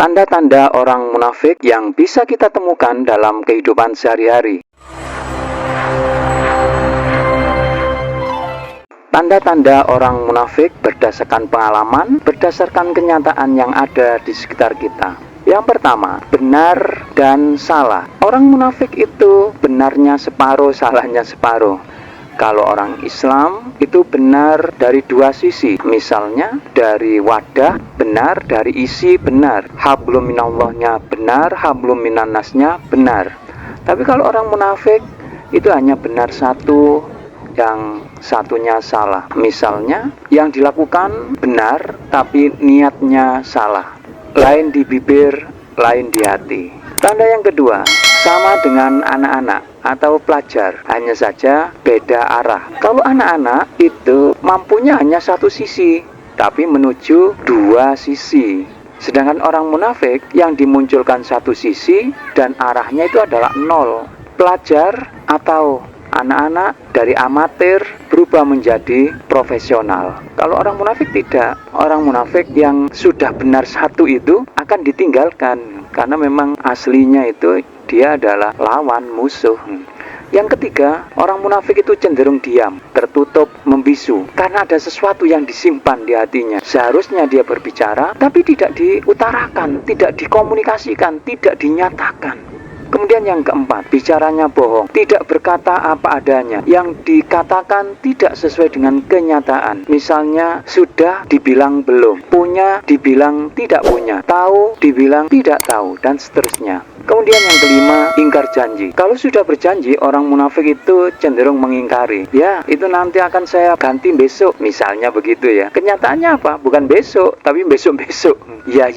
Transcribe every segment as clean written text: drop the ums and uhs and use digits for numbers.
Tanda-tanda orang munafik yang bisa kita temukan dalam kehidupan sehari-hari. Tanda-tanda orang munafik berdasarkan pengalaman, berdasarkan kenyataan yang ada di sekitar kita. Yang pertama, benar dan salah. Orang munafik itu benarnya separuh, salahnya separuh. Kalau orang Islam itu benar dari dua sisi. Misalnya dari wadah benar, dari isi benar. Hablum minallahnya benar, hablum minannasnya benar. Tapi kalau orang munafik itu hanya benar satu, yang satunya salah. Misalnya yang dilakukan benar tapi niatnya salah. Lain di bibir, lain di hati. Tanda yang kedua, sama dengan anak-anak atau pelajar, hanya saja beda arah. Kalau anak-anak itu mampunya hanya satu sisi, tapi menuju dua sisi. Sedangkan orang munafik yang dimunculkan satu sisi dan arahnya itu adalah nol. Pelajar atau anak-anak dari amatir berubah menjadi profesional. Kalau orang munafik tidak. Orang munafik yang sudah benar satu itu akan ditinggalkan, karena memang aslinya itu dia adalah lawan, musuh. Yang ketiga, orang munafik itu cenderung diam, tertutup, membisu, karena ada sesuatu yang disimpan di hatinya. Seharusnya dia berbicara, tapi tidak diutarakan, tidak dikomunikasikan, tidak dinyatakan. Kemudian yang keempat, bicaranya bohong, tidak berkata apa adanya, yang dikatakan tidak sesuai dengan kenyataan. Misalnya sudah dibilang belum, punya dibilang tidak punya, tahu dibilang tidak tahu, dan seterusnya. Kemudian yang kelima, ingkar janji. Kalau sudah berjanji, orang munafik itu cenderung mengingkari. Ya, itu nanti akan saya ganti besok, misalnya begitu ya. Kenyataannya apa? Bukan besok, tapi besok-besok. Ya,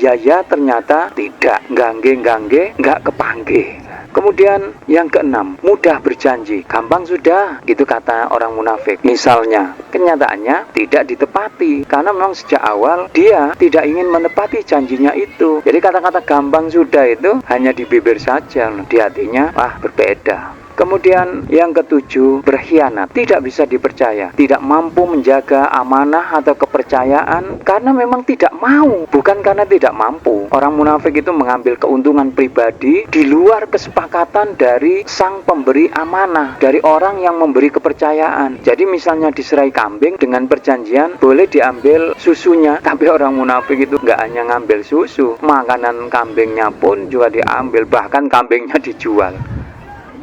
ternyata tidak. Gangge, nggak kepangge. Kemudian yang keenam, mudah berjanji, gampang sudah, itu kata orang munafik. Misalnya, kenyataannya tidak ditepati, karena memang sejak awal dia tidak ingin menepati janjinya itu. Jadi kata-kata gampang sudah itu hanya di bibir saja, di hatinya berbeda. Kemudian yang ketujuh, berkhianat, tidak bisa dipercaya, tidak mampu menjaga amanah atau kepercayaan karena memang tidak mau, bukan karena tidak mampu. Orang munafik itu mengambil keuntungan pribadi di luar kesepakatan dari sang pemberi amanah, dari orang yang memberi kepercayaan. Jadi misalnya diserai kambing dengan perjanjian boleh diambil susunya, tapi orang munafik itu nggak hanya ngambil susu, makanan kambingnya pun juga diambil, bahkan kambingnya dijual.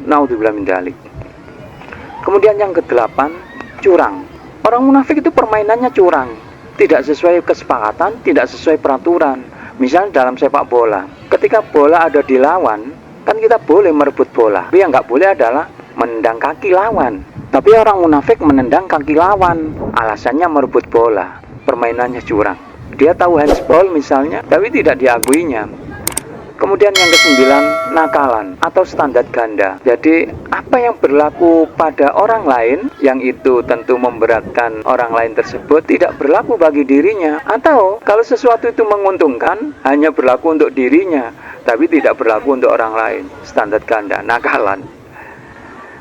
Naudzubillah min dzalik. Kemudian yang kedelapan, curang. Orang munafik itu permainannya curang, tidak sesuai kesepakatan, tidak sesuai peraturan. Misalnya dalam sepak bola, ketika bola ada di lawan, kan kita boleh merebut bola, tapi yang nggak boleh adalah menendang kaki lawan. Tapi orang munafik menendang kaki lawan, alasannya merebut bola. Permainannya curang. Dia tahu handsball misalnya, tapi tidak diakuinya. Kemudian yang kesembilan, nakalan atau standar ganda. Jadi apa yang berlaku pada orang lain, yang itu tentu memberatkan orang lain tersebut, tidak berlaku bagi dirinya. Atau kalau sesuatu itu menguntungkan, hanya berlaku untuk dirinya, tapi tidak berlaku untuk orang lain. Standar ganda, nakalan.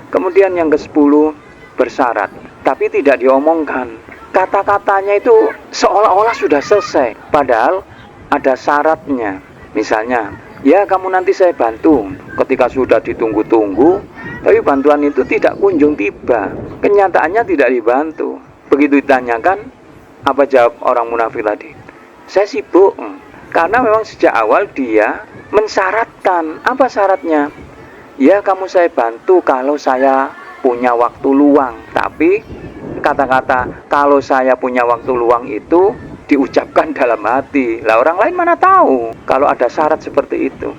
Kemudian yang ke-10, bersyarat, tapi tidak diomongkan. Kata-katanya itu seolah-olah sudah selesai, padahal ada syaratnya. Misalnya, ya kamu nanti saya bantu. Ketika sudah ditunggu-tunggu, tapi bantuan itu tidak kunjung tiba. Kenyataannya tidak dibantu. Begitu ditanyakan, apa jawab orang munafik tadi? Saya sibuk. Karena memang sejak awal dia mensyaratkan. Apa syaratnya? Ya kamu saya bantu kalau saya punya waktu luang. Tapi kata-kata kalau saya punya waktu luang itu diucapkan dalam hati. Lah orang lain mana tahu kalau ada syarat seperti itu.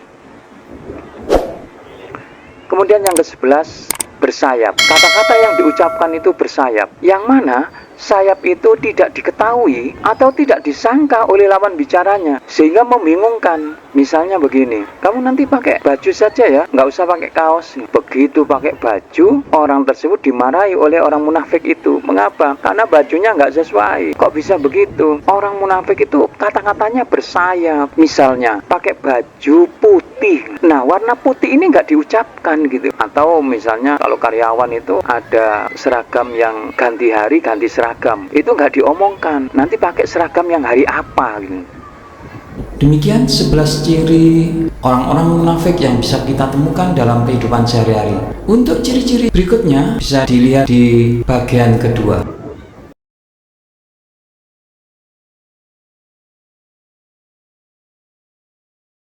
Kemudian yang ke-11, bersayap. Kata-kata yang diucapkan itu bersayap, yang mana sayap itu tidak diketahui atau tidak disangka oleh lawan bicaranya, sehingga membingungkan. Misalnya begini, kamu nanti pakai baju saja ya, nggak usah pakai kaos. Begitu pakai baju, orang tersebut dimarahi oleh orang munafik itu. Mengapa? Karena bajunya nggak sesuai. Kok bisa begitu? Orang munafik itu kata-katanya bersayap. Misalnya, pakai baju putih. Nah, warna putih ini nggak diucapkan gitu. Atau misalnya kalau karyawan itu ada seragam yang ganti hari, ganti seragam. Itu nggak diomongkan. Nanti pakai seragam yang hari apa gitu. Demikian 11 ciri orang-orang munafik yang bisa kita temukan dalam kehidupan sehari-hari. Untuk ciri-ciri berikutnya bisa dilihat di bagian kedua.